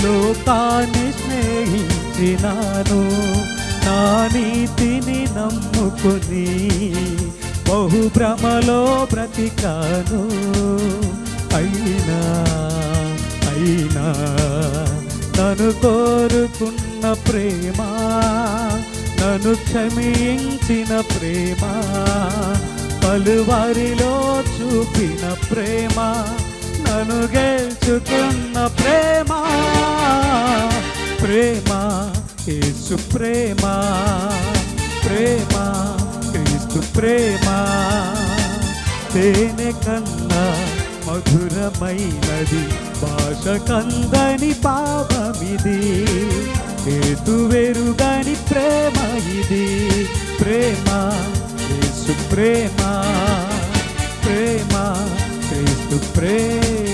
లోకాన్ని స్నేహించినాను, నా నీతిని నమ్ముకొని బహుభ్రమలో బ్రతికాను. అయినా నన్ను కోరుకున్న ప్రేమ, నన్ను క్షమించిన ప్రేమ, పలువారిలో చూపిన ప్రేమ, నన్ను గెలుచుకున్న ప్రేమ, ప్రేమ యేసు ప్రేమ, ప్రేమ క్రీస్తు ప్రేమ, తేనె కన్నా మధురమైనది, భాష కందని పాపమిది, హేతువెరుగని ప్రేమ ఇది. ప్రేమ యేసు ప్రేమ, ప్రేమ క్రీస్తు ప్రేమ.